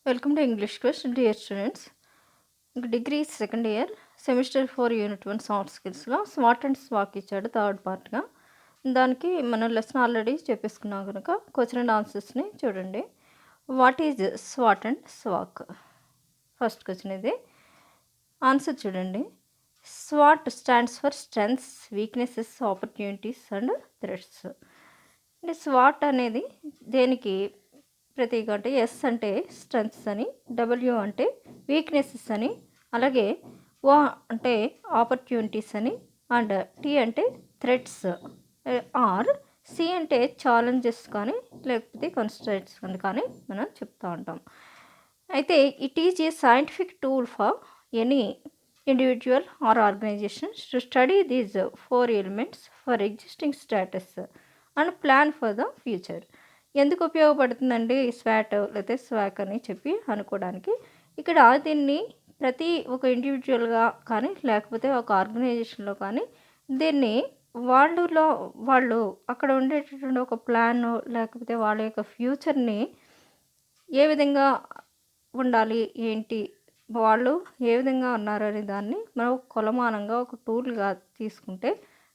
Welcome to English quest dear students. Degree second year semester 4 unit 1 soft స్కిల్స్లో swat and స్వాక్ ఇచ్చాడు third పార్ట్గా. దానికి మనం lesson already చెప్పేసుకున్నాం కనుక question and ఆన్సర్స్ని చూడండి. What is swat and స్వాక్? First question ఇది. Answer చూడండి. Swat stands for strengths, weaknesses, opportunities and threats. అంటే swat అనేది దేనికి ప్రతీక అంటే ఎస్ అంటే స్ట్రెంగ్త్స్ అని, డబ్ల్యూ అంటే వీక్నెసెస్ అని, అలాగే ఓ అంటే ఆపర్చునిటీస్ అని, అండ్ టీ అంటే థ్రెట్స్, ఆర్ సి అంటే ఛాలెంజెస్ కానీ లేకపోతే కన్స్ట్రైంట్స్ అని కానీ మనం చెప్తూ ఉంటాం. అయితే it is a scientific tool for any individual or organisation to study these 4 elements for existing status and plan for the future. ఎందుకు ఉపయోగపడుతుందండి స్వాట్ లేకపోతే స్వాక్ అని చెప్పి అనుకోవడానికి? ఇక్కడ దీన్ని ప్రతి ఒక ఇండివిజువల్గా కానీ లేకపోతే ఒక ఆర్గనైజేషన్లో కానీ దీన్ని వాళ్ళు అక్కడ ఉండేటటువంటి ఒక ప్లాన్ లేకపోతే వాళ్ళ యొక్క ఫ్యూచర్ని ఏ విధంగా ఉండాలి, ఏంటి, వాళ్ళు ఏ విధంగా ఉన్నారు అనే దాన్ని మనం కొలమానంగా ఒక టూల్గా తీసుకుంటే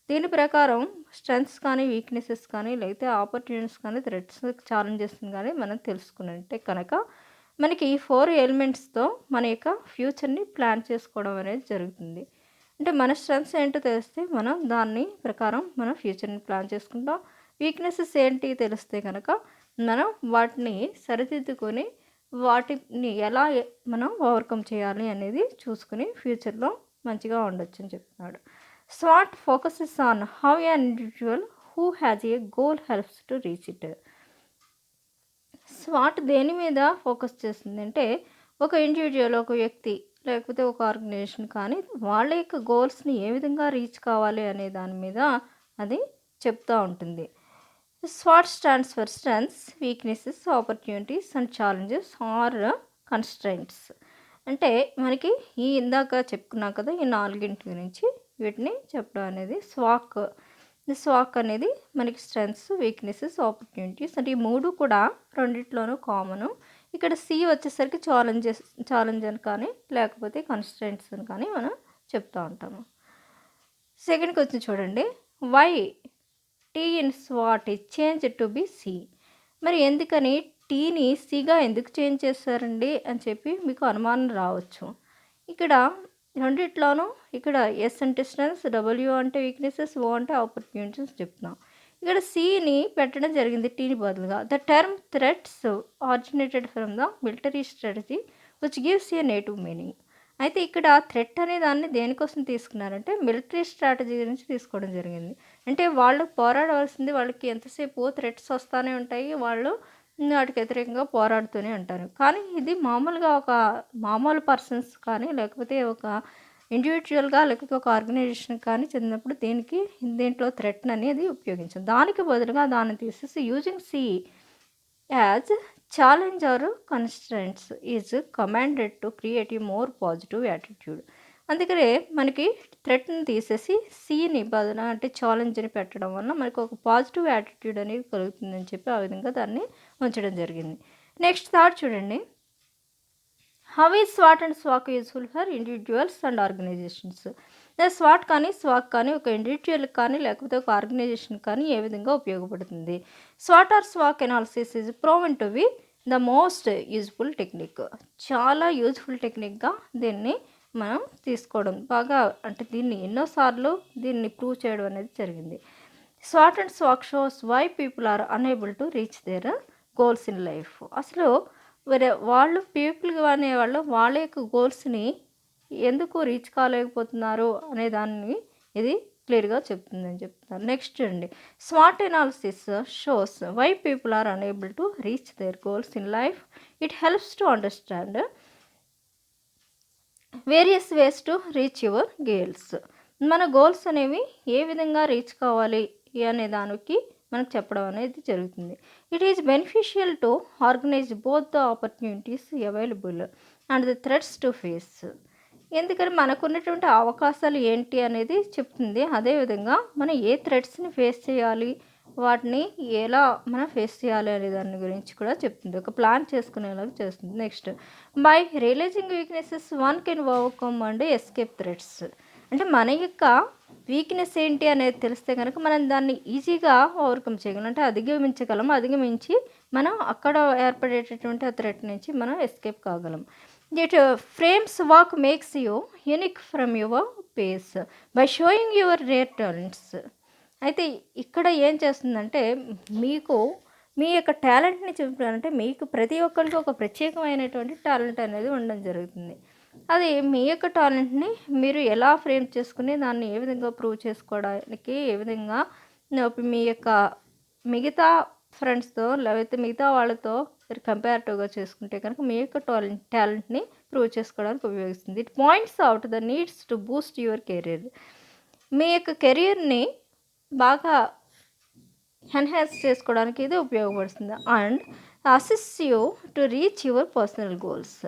దీని ప్రకారం స్ట్రెంగ్త్స్ కానీ వీక్నెసెస్ కానీ లేకపోతే ఆపర్చునిటీస్ కానీ థ్రెట్స్ ఛాలెంజెస్ కానీ మనం తెలుసుకున్నట్టే కనుక మనకి ఈ 4 ఎలిమెంట్స్తో మన యొక్క ఫ్యూచర్ని ప్లాన్ చేసుకోవడం అనేది జరుగుతుంది. అంటే మన స్ట్రెంగ్త్స్ ఏంటో తెలిస్తే మనం దాన్ని ప్రకారం మన ఫ్యూచర్ని ప్లాన్ చేసుకుంటాం. వీక్నెసెస్ ఏంటి తెలిస్తే కనుక మనం వాటిని సరిదిద్దుకొని వాటిని ఎలా మనం ఓవర్కమ్ చేయాలి అనేది చూసుకుని ఫ్యూచర్లో మంచిగా ఉండొచ్చు అని చెప్తున్నాడు. SWOT focuses on how an individual who has a goal helps to reach it. Swat దేని మీద ఫోకస్ చేస్తుందంటే ఒక ఇండివిజువల్, ఒక వ్యక్తి లేకపోతే ఒక ఆర్గనైజేషన్ కానీ వాళ్ళ యొక్క గోల్స్ని ఏ విధంగా రీచ్ కావాలి అనే దాని మీద అది చెప్తూ ఉంటుంది. స్వాట్ stands for strengths, weaknesses, opportunities and challenges or constraints. అంటే మనకి ఈ ఇందాక చెప్పుకున్నాం కదా ఈ 4 గురించి వీటిని చెప్పడం అనేది స్వాక్ అనేది మనకి స్ట్రెంగ్త్స్, వీక్నెసెస్, ఆపర్చునిటీస్ అంటే ఈ 3 కూడా రెండిట్లోనూ కామను. ఇక్కడ సి వచ్చేసరికి ఛాలెంజ్ అని కానీ లేకపోతే కన్స్ట్రెంట్స్ అని కానీ మనం చెప్తూ ఉంటాము. సెకండ్ క్వశ్చన్ చూడండి. వై టీ ఇన్ స్వాట్ is change to be C? మరి ఎందుకని టీని సిగా ఎందుకు చేంజ్ చేస్తారండి అని చెప్పి మీకు అనుమానం రావచ్చు. ఇక్కడ రెండిట్లోనూ ఇక్కడ ఎస్ అంటే స్ట్రెంగ్త్స్, డబ్ల్యూ అంటే వీక్నెసెస్, ఓ అంటే ఆపర్చునిటీస్ చెప్తున్నాం. ఇక్కడ సిని పెట్టడం జరిగింది టీని బదులుగా. The term threats originated from the military strategy which gives a native meaning. అయితే ఇక్కడ థ్రెట్ అనే దాన్ని దేనికోసం తీసుకున్నారంటే మిలిటరీ స్ట్రాటజీ గురించి తీసుకోవడం జరిగింది. అంటే వాళ్ళు పోరాడవలసింది, వాళ్ళకి ఎంతసేపు థ్రెట్స్ వస్తూనే ఉంటాయి, వాళ్ళు వాటికి వ్యతిరేకంగా పోరాడుతూనే ఉంటారు. కానీ ఇది మామూలుగా ఒక మామూలు పర్సన్స్ కానీ లేకపోతే ఒక ఇండివిజువల్గా లేకపోతే ఒక ఆర్గనైజేషన్ కానీ చెందినప్పుడు దీంట్లో థ్రెట్ అనేది ఉపయోగించాం. దానికి బదులుగా దాన్ని తీసేసి using C as challenge or constraints is commanded to create a more positive attitude. అందుకనే మనకి థ్రెట్ని తీసేసి సిని బదులు అంటే ఛాలెంజ్ని పెట్టడం వల్ల మనకు ఒక పాజిటివ్ యాటిట్యూడ్ అనేది కలుగుతుందని చెప్పి ఆ విధంగా దాన్ని ఉంచడం జరిగింది. నెక్స్ట్ థాట్ చూడండి. How is swat and స్వాక్ useful for individuals and organisations? Swat కానీ స్వాక్ కానీ ఒక ఇండివిజువల్కి కానీ లేకపోతే ఒక ఆర్గనైజేషన్ కానీ ఏ విధంగా ఉపయోగపడుతుంది? Swat are స్వాక్ analysis is proven to be the most useful technique. చాలా యూజ్ఫుల్ టెక్నిక్గా దీన్ని మనం తీసుకోవడం బాగా అంటే దీన్ని ఎన్నోసార్లు దీన్ని ప్రూవ్ చేయడం అనేది జరిగింది. Swat and స్వాక్ shows why people are unable to reach their goals in life. అసలు పీపుల్గా అనేవాళ్ళు వాళ్ళ యొక్క గోల్స్ని ఎందుకు రీచ్ కాలేకపోతున్నారు అనే దాన్ని ఇది క్లియర్గా చెప్తుందని చెప్తున్నారు. నెక్స్ట్ అండి, స్వాట్ analysis shows why people are unable to reach their goals in life. It helps to understand various ways to reach your goals. మన గోల్స్ అనేవి ఏ విధంగా రీచ్ కావాలి అనే దానికి మనకు చెప్పడం అనేది జరుగుతుంది. It is beneficial to organise both the opportunities available and the threats to face. ఎందుకని మనకున్నటువంటి అవకాశాలు ఏంటి అనేది చెప్తుంది. అదేవిధంగా మనం ఏ థ్రెట్స్ని ఫేస్ చేయాలి వాటిని ఎలా మనం ఫేస్ చేయాలి అనే దాని గురించి కూడా చెప్తుంది. ఒక ప్లాన్ చేసుకునేలాగా చేస్తుంది. Next, by realising weaknesses one can overcome and escape threats. అంటే మన యొక్క వీక్‌నెస్ ఏంటి అనేది తెలిస్తే గనక మనం దాన్ని ఈజీగా ఓవర్‌కమ్ చేయగలం. అంటే అధిగమించగలం. అధిగమించి మనం అక్కడ ఏర్పడేటటువంటి ఆ థ్రెట్ నుంచి మనం ఎస్కేప్ కాగలం. It frames walk makes you unique from your pace by showing your rare talents. అయితే ఇక్కడ ఏం చేస్తుందంటే మీకు మీ యొక్క టాలెంట్‌ని చూపించాలంటే మీకు ప్రతి ఒక్కరికి ఒక ప్రత్యేకమైనటువంటి టాలెంట్ అనేది ఉండడం జరుగుతుంది. అది మీ యొక్క టాలెంట్‌ని మీరు ఎలా ఫ్రేమ్ చేసుకొని దాన్ని ఏ విధంగా ప్రూవ్ చేసుకోవడానికి ఏ విధంగా మీ యొక్క మిగతా ఫ్రెండ్స్‌తో లేకపోతే మిగతా వాళ్ళతో మీరు కంపారిటివ్‌గా చేసుకుంటే కనుక మీ యొక్క టాలెంట్‌ని ప్రూవ్ చేసుకోవడానికి ఉపయోగిస్తుంది. It points out the needs to boost your career. మీ యొక్క కెరియర్‌ని బాగా ఎన్హాన్స్ చేసుకోవడానికి ఇది ఉపయోగపడుతుంది. And assist you to reach your personal goals.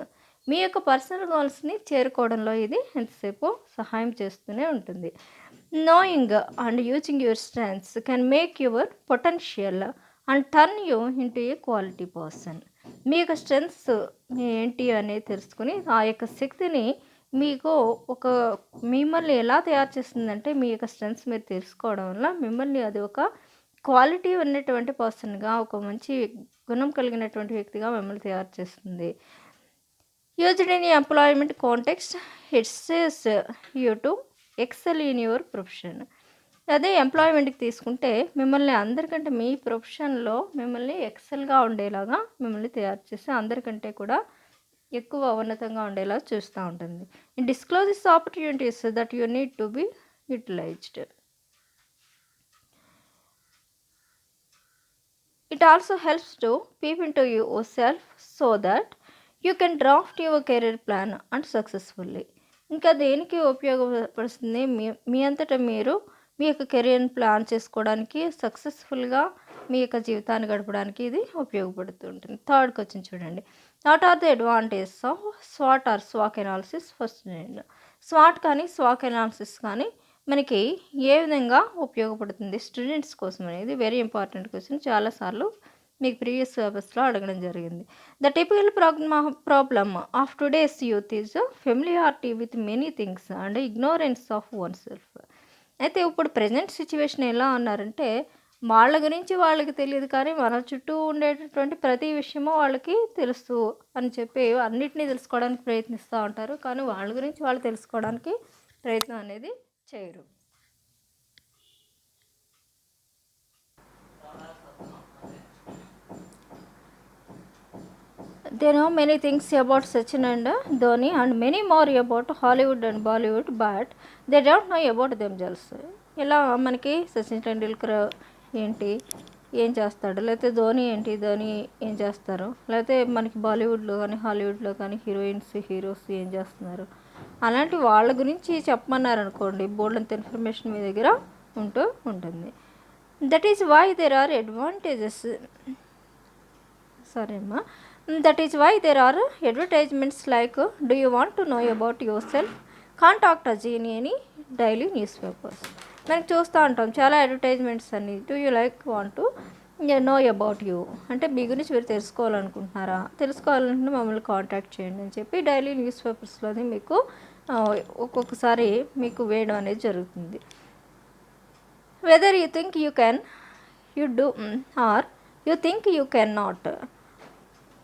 మీ యొక్క పర్సనల్ గోల్స్ని చేరుకోవడంలో ఇది ఎంతసేపు సహాయం చేస్తూనే ఉంటుంది. Knowing and using your strengths can make your potential and turn you into a quality person. మీ యొక్క స్ట్రెంగ్త్స్ ఏంటి అనేది తెలుసుకుని ఆ యొక్క శక్తిని మీకు ఒక మిమ్మల్ని ఎలా తయారు చేస్తుందంటే మీ యొక్క స్ట్రెంగ్త్స్ మీరు తెలుసుకోవడం వల్ల మిమ్మల్ని అది ఒక క్వాలిటీ ఉన్నటువంటి పర్సన్గా, ఒక మంచి గుణం కలిగినటువంటి వ్యక్తిగా మిమ్మల్ని తయారు చేస్తుంది. Used in employment context it says you to excel in your profession. అదే ఎంప్లాయ్మెంట్కి తీసుకుంటే మిమ్మల్ని అందరికంటే మీ ప్రొఫెషన్లో మిమ్మల్ని ఎక్సెల్గా ఉండేలాగా మిమ్మల్ని తయారు చేసి అందరికంటే కూడా ఎక్కువ ఉన్నతంగా ఉండేలా చూస్తూ ఉంటుంది. It discloses opportunities that you need to be utilised. It also helps to peep into yourself so that you can draft your career plan and successfully. ఇంకా దేనికి ఉపయోగపడుతుంది? మీ అంతటా మీరు మీ యొక్క కెరియర్ని ప్లాన్ చేసుకోవడానికి, సక్సెస్ఫుల్గా మీ యొక్క జీవితాన్ని గడపడానికి ఇది ఉపయోగపడుతూ ఉంటుంది. థర్డ్ క్వశ్చన్ చూడండి. What are the advantages of swat are స్వాక్ analysis? First నేను స్వాట్ కానీ స్వాక్ ఎనాలిసిస్ కానీ మనకి ఏ విధంగా ఉపయోగపడుతుంది స్టూడెంట్స్ కోసం అనేది వెరీ ఇంపార్టెంట్ క్వశ్చన్. చాలాసార్లు మీకు ప్రీవియస్ పేపర్స్లో అడగడం జరిగింది. The typical problem of today's youth is familiarity with many things and ignorance of one self. అయితే ఇప్పుడు ప్రజెంట్ సిచ్యువేషన్ ఎలా ఉన్నారంటే వాళ్ళ గురించి వాళ్ళకి తెలియదు, కానీ మన చుట్టూ ఉండేటటువంటి ప్రతి విషయము వాళ్ళకి తెలుసు అని చెప్పి అన్నిటినీ తెలుసుకోవడానికి ప్రయత్నిస్తూ ఉంటారు, కానీ వాళ్ళ గురించి వాళ్ళు తెలుసుకోవడానికి ప్రయత్నం అనేది చేయరు. They know many things about Sachin and Dhoni and many more about Hollywood and Bollywood, but they don't know about themselves. ఇలా మనకి సచిన్ టెండూల్కర్ ఏంటి, ఏం చేస్తాడు, లేకపోతే ధోని ఏంటి, ధోని ఏం చేస్తారు, లేకపోతే మనకి బాలీవుడ్లో కానీ హాలీవుడ్లో కానీ హీరోయిన్స్ హీరోస్ ఏం చేస్తున్నారు, అలాంటి వాళ్ళ గురించి చెప్పమన్నారనుకోండి బోల్డంత ఇన్ఫర్మేషన్ మీ దగ్గర ఉంటూ ఉంటుంది. That is why there are advantages. సరే అమ్మా. That is why there are advertisements like, do you want to know about yourself? Contact us in any daily newspapers. మనకి చూస్తూ ఉంటాం చాలా అడ్వర్టైజ్మెంట్స్ అన్ని. Do you want to know about you అంటే మీ గురించి మీరు తెలుసుకోవాలనుకుంటున్నారా, తెలుసుకోవాలంటే మమ్మల్ని కాంటాక్ట్ చేయండి అని చెప్పి డైలీ న్యూస్ పేపర్స్లోని మీకు ఒక్కొక్కసారి మీకు వేయడం అనేది జరుగుతుంది. Whether you think you can you do or you think you can not,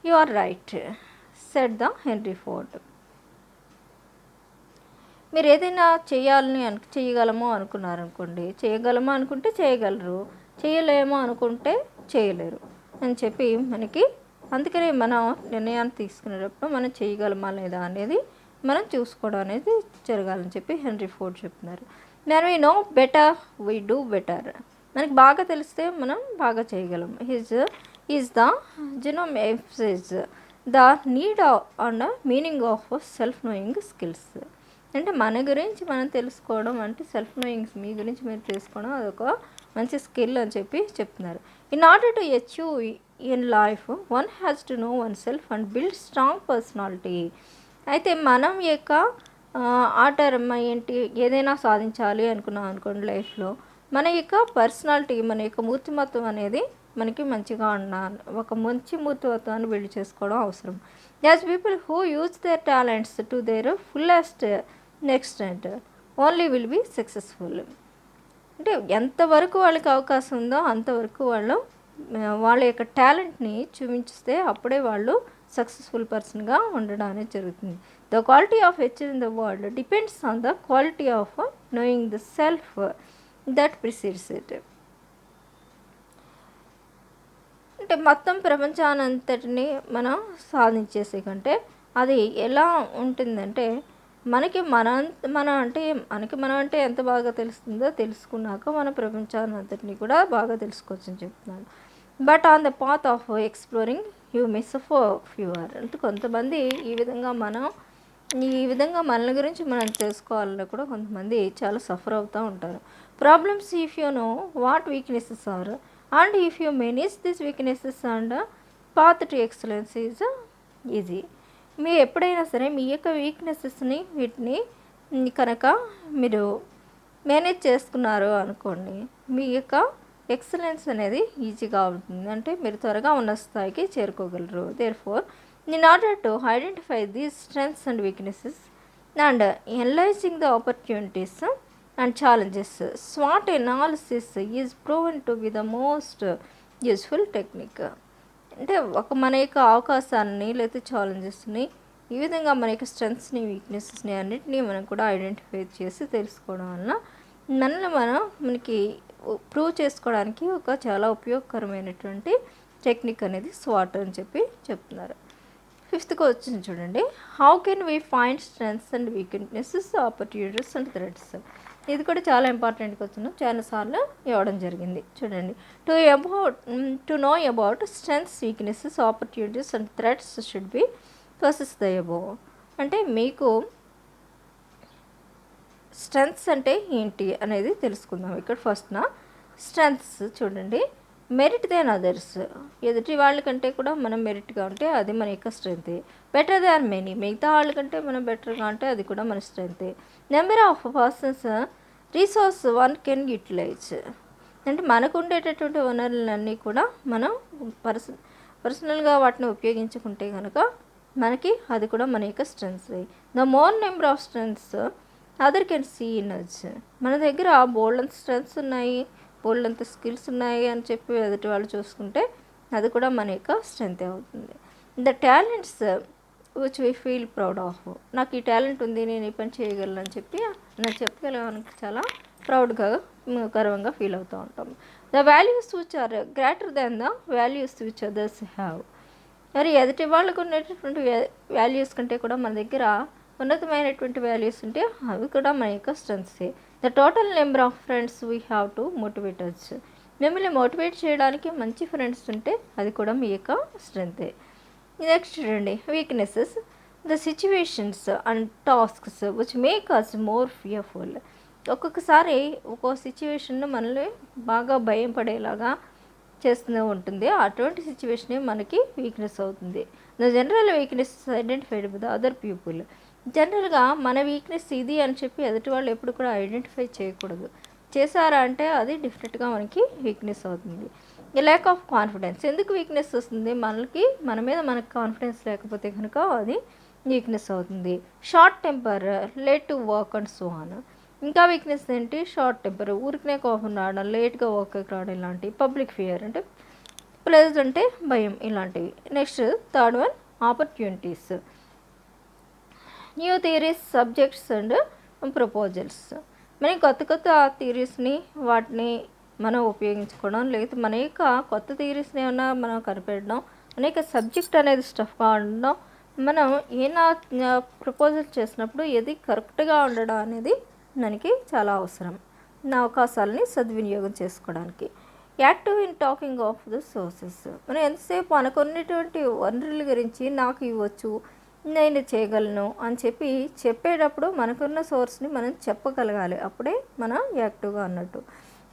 you are right said the Henry Ford. మీరు ఏదైనా చేయాలని చేయగలమో అనుకున్నారనుకోండి, చేయగలమో అనుకుంటే చేయగలరు, చేయలేమో అనుకుంటే చేయలేరు అని చెప్పి మనకి, అందుకనే మనం నిర్ణయాన్ని తీసుకునేటప్పుడు మనం చేయగలమా లేదా అనేది మనం చూసుకోవడం అనేది జరగాలని చెప్పి హెన్రీ ఫోర్డ్ చెప్తున్నారు. మరి we know better we do better. మనకి బాగా తెలిస్తే మనం బాగా చేయగలం. Is the genome emphasizes the need and meaning of self knowing skills. అంటే మన గురించి మనం తెలుసుకోవడం అంటే సెల్ఫ్ నోయింగ్స్, మీ గురించి మీరు తెలుసుకోవడం అదొక మంచి స్కిల్ అని చెప్పి చెప్తున్నారు. In order to achieve in life one has to know one self and build strong personality. అయితే మనం యొక్క ఆర్డర్ ఏంటి, ఏదైనా సాధించాలి అనుకున్నాం అనుకోండి లైఫ్లో, మన యొక్క పర్సనాలిటీ, మన యొక్క మూర్తిమత్వం అనేది మనకి మంచిగా ఉండాలి. ఒక మంచి మూర్తిమత్వాన్ని బిల్డ్ చేసుకోవడం అవసరం. As people who use their talents to their fullest extent only will be successful. అంటే ఎంతవరకు వాళ్ళకి అవకాశం ఉందో అంతవరకు వాళ్ళు వాళ్ళ యొక్క టాలెంట్ని చూపించితే అప్పుడే వాళ్ళు సక్సెస్ఫుల్ పర్సన్గా ఉండడం అనేది జరుగుతుంది. The quality of achieve in the world depends on the quality of knowing the self that precedes it. అంటే మొత్తం ప్రపంచానంతటిని మనం సాధించేసే కంటే అది ఎలా ఉంటుందంటే మనకి మనం అంటే ఎంత బాగా తెలుస్తుందో తెలుసుకున్నాక మన ప్రపంచానంతటిని కూడా బాగా తెలుసుకోవచ్చు అని చెప్తున్నాను. But on the path of exploring you miss fewer. అంటే కొంతమంది ఈ విధంగా మనల్ని గురించి మనం తెలుసుకోవాలని కూడా కొంతమంది చాలా సఫర్ అవుతూ ఉంటారు. Problems if you know what weaknesses are and if you manage this weaknesses and path to excellence is easy. మీరు ఎప్పుడైనా సరే మీ యొక్క వీక్నెసెస్ని వీటిని కనుక మీరు మేనేజ్ చేసుకున్నారు అనుకోండి, మీ యొక్క ఎక్సలెన్స్ అనేది ఈజీగా ఉంటుంది. అంటే మీరు త్వరగా ఉన్న స్థాయికి చేరుకోగలరు. Therefore in order to identify these strengths and weaknesses and analysing the opportunities and challenges, SWOT analysis is proven to be the most useful technique. అంటే మన యొక్క అవకాశాన్ని లేదా ఛాలెంజెస్ని ఈ విధంగా మన యొక్క స్ట్రెంగ్త్స్ని వీక్నెసెస్ని అన్నింటినీ మనం కూడా ఐడెంటిఫై చేసి తెలుసుకోవడం వలన మనకి ప్రూవ్ చేసుకోవడానికి ఒక చాలా ఉపయోగకరమైనటువంటి టెక్నిక్ అనేది SWOT అని చెప్తున్నారు. 5th వచ్చింది చూడండి. How can we find strengths and weaknesses, opportunities and threats. ఇది కూడా చాలా ఇంపార్టెంట్ క్వశ్చన్, చాలాసార్లు ఇవ్వడం జరిగింది. చూడండి, to know about strengths, weaknesses, opportunities and threats should be possess the above. అంటే మీకు స్ట్రెంగ్త్స్ అంటే ఏంటి అనేది తెలుసుకుందాం. ఇక్కడ ఫస్ట్ స్ట్రెంగ్త్స్ చూడండి, మెరిట్ దెన్ అదర్స్. ఎదుటి వాళ్ళకంటే కూడా మనం మెరిట్గా ఉంటే అది మన యొక్క స్ట్రెంగ్త్. బెటర్ దాన్ మెనీ, మిగతా వాళ్ళకంటే మనం బెటర్గా ఉంటే అది కూడా మన strength. Number of persons resource one can utilise. అంటే మనకు ఉండేటటువంటి వనరులన్నీ కూడా మనం పర్సనల్గా వాటిని ఉపయోగించుకుంటే కనుక మనకి అది కూడా మన యొక్క strength. The more number of strengths other can see in us. మన దగ్గర బోల్డ్ అంత స్ట్రెంగ్త్స్ ఉన్నాయి, బోల్డ్ అంత స్కిల్స్ ఉన్నాయి అని చెప్పి ఎదుటి వాళ్ళు చూసుకుంటే అది కూడా మన యొక్క స్ట్రెంగ్త్ అవుతుంది. The talents which we feel proud of. నాకు ఈ టాలెంట్ ఉంది, నేను ఈ పని చేయగలను అని చెప్పి నాకు చెప్పగలగానికి చాలా ప్రౌడ్గా గర్వంగా ఫీల్ అవుతూ ఉంటాం. The values which are greater than the values which others have. మరి ఎదుటి వాళ్ళకు ఉన్నటువంటి వాల్యూస్ కంటే కూడా మన దగ్గర ఉన్నతమైనటువంటి వాల్యూస్ ఉంటే అవి కూడా మన యొక్క స్ట్రెంగ్త్సే. The total number of friends we have to motivate us. మిమ్మల్ని మోటివేట్ చేయడానికి మంచి ఫ్రెండ్స్ ఉంటే అది కూడా మీ యొక్క స్ట్రెంగ్తే. నెక్స్ట్ చూడండి, weaknesses. The situations and tasks which make us more fearful. ఒక్కొక్కసారి ఒక్కో సిచ్యువేషన్ మనల్ని బాగా భయం పడేలాగా చేస్తూనే ఉంటుంది. అటువంటి సిచ్యువేషనే మనకి వీక్నెస్ అవుతుంది. The general weakness identified with other people. జనరల్గా మన వీక్నెస్ ఇది అని చెప్పి ఎదుటి వాళ్ళు ఎప్పుడు కూడా ఐడెంటిఫై చేయకూడదు. చేశారా అంటే అది డెఫినెట్గా మనకి వీక్నెస్ అవుతుంది. ఈ ల్యాక్ ఆఫ్ కాన్ఫిడెన్స్. ఎందుకు వీక్నెస్ వస్తుంది? మన మీద మనకు కాన్ఫిడెన్స్ లేకపోతే కనుక అది వీక్నెస్ అవుతుంది. Short temper, late to work and so on. ఇంకా వీక్నెస్ ఏంటి? షార్ట్ టెంపర్, ఊరికనే కోపం రావడం, లేట్గా వర్క్కి రావడం ఇలాంటివి. పబ్లిక్ ఫియర్ అంటే ప్లేస్ అంటే భయం ఇలాంటివి. Next third one, opportunities. New theories, subjects and proposals. మనం కొత్త థియరీస్ని వాటిని మనం ఉపయోగించుకోవడం, లేదా మన యొక్క కొత్త థియరీస్ని ఏమన్నా మనం కనిపెట్టడం, అనేక సబ్జెక్ట్ అనేది స్టఫ్గా ఉండడం, మనం ఏమైనా ప్రపోజల్ చేసినప్పుడు ఏది కరెక్ట్గా ఉండడం అనేది మనకి చాలా అవసరం. నా అవకాశాలని సద్వినియోగం చేసుకోవడానికి. Active in talking of the sources. మనం ఎంతసేపు అనుకున్నటువంటి వనరుల గురించి నాకు ఇవ్వచ్చు, నేను చేయగలను అని చెప్పేటప్పుడు మనకున్న సోర్స్ని మనం చెప్పగలగాలి. అప్పుడే మనం యాక్టివ్గా అన్నట్టు.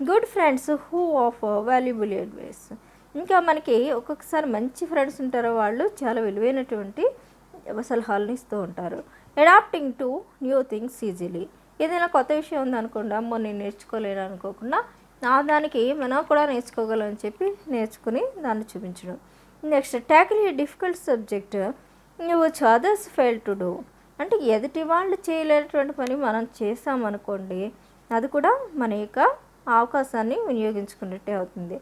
Good friends who of valuable advice. ఇంకా మనకి ఒక్కొక్కసారి మంచి ఫ్రెండ్స్ ఉంటారు, వాళ్ళు చాలా విలువైనటువంటి సలహాలను ఇస్తూ ఉంటారు. Adapting to new things easily. ఏదైనా కొత్త విషయం ఉందనుకోండి, అమ్మో నేను నేర్చుకోలేను అనుకోకుండా దానికి మనం కూడా నేర్చుకోగలని చెప్పి నేర్చుకుని దాన్ని చూపించడం. Next tackle a difficult subject which others fail to do. అంటే ఎదుటి వాళ్ళు చేయలేనటువంటి పని మనం చేసామనుకోండి, అది కూడా మన యొక్క అవకాశాన్ని వినియోగించుకున్నట్టే అవుతుంది.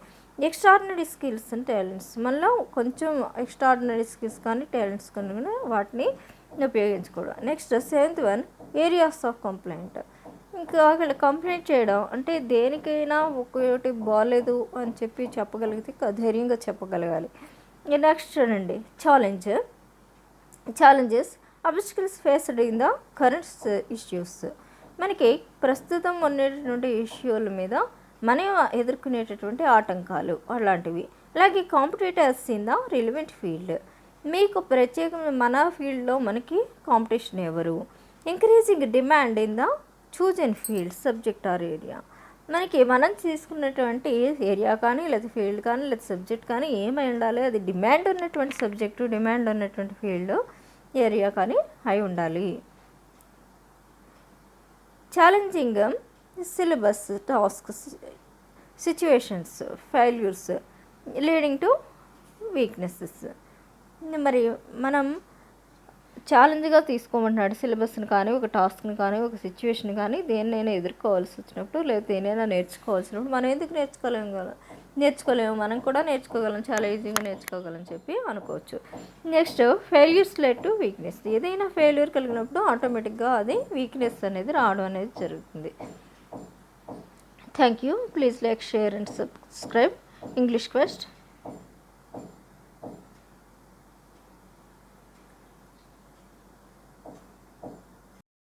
ఎక్స్ట్రాడినరీ స్కిల్స్ అండ్ టాలెంట్స్, మనలో కొంచెం ఎక్స్ట్రాడినరీ స్కిల్స్ కానీ టాలెంట్స్ కానీ వాటిని ఉపయోగించుకోవడం. Next 7th one areas of complaint. ఇంకా అక్కడ కంప్లైంట్ చేయడం అంటే దేనికైనా ఒకటి బాగాలేదు అని చెప్పి చెప్పగలిగితే ధైర్యంగా చెప్పగలగాలి. నెక్స్ట్ చూడండి challenges obstacles faced in the current issues. మనకి ప్రస్తుతం ఉండేటటువంటి ఇష్యూల మీద మనం ఎదుర్కొనేటటువంటి ఆటంకాలు అలాంటివి. అలాగే competitors in the relevant field, మీకు ప్రత్యేకమైన మన ఫీల్డ్లో మనకి కాంపిటీషన్ ఎవరు. Encouraging demand in the chosen field subject or area, మనకి మనం తీసుకున్నటువంటి ఏరియా కానీ లేదా ఫీల్డ్ కానీ లేదా సబ్జెక్ట్ కానీ ఏమై ఉండాలి, అది డిమాండ్ ఉన్నటువంటి సబ్జెక్టు డిమాండ్ ఉన్నటువంటి ఫీల్డ్ ఏరియా కానీ అయి ఉండాలి. Challenging syllabus tasks situations failures leading to weaknesses. మరి మనం ఛాలెంజ్గా తీసుకోమంటున్నాడు సిలబస్ని కానీ ఒక టాస్క్ని కానీ ఒక సిచ్యువేషన్ కానీ దేన్నైనా ఎదుర్కోవాల్సి వచ్చినప్పుడు లేదా దేనైనా నేర్చుకోవాల్సినప్పుడు మనం ఎందుకు నేర్చుకోలేము, మనం కూడా నేర్చుకోగలం, చాలా ఈజీగా నేర్చుకోగలం చెప్పి అనుకోవచ్చు. Next failures led to weakness, ఏదైనా ఫెయిల్యూర్ కలిగినప్పుడు ఆటోమేటిక్గా అది వీక్నెస్ అనేది రావడం అనేది జరుగుతుంది. Thank you. Please like, share and subscribe English quest.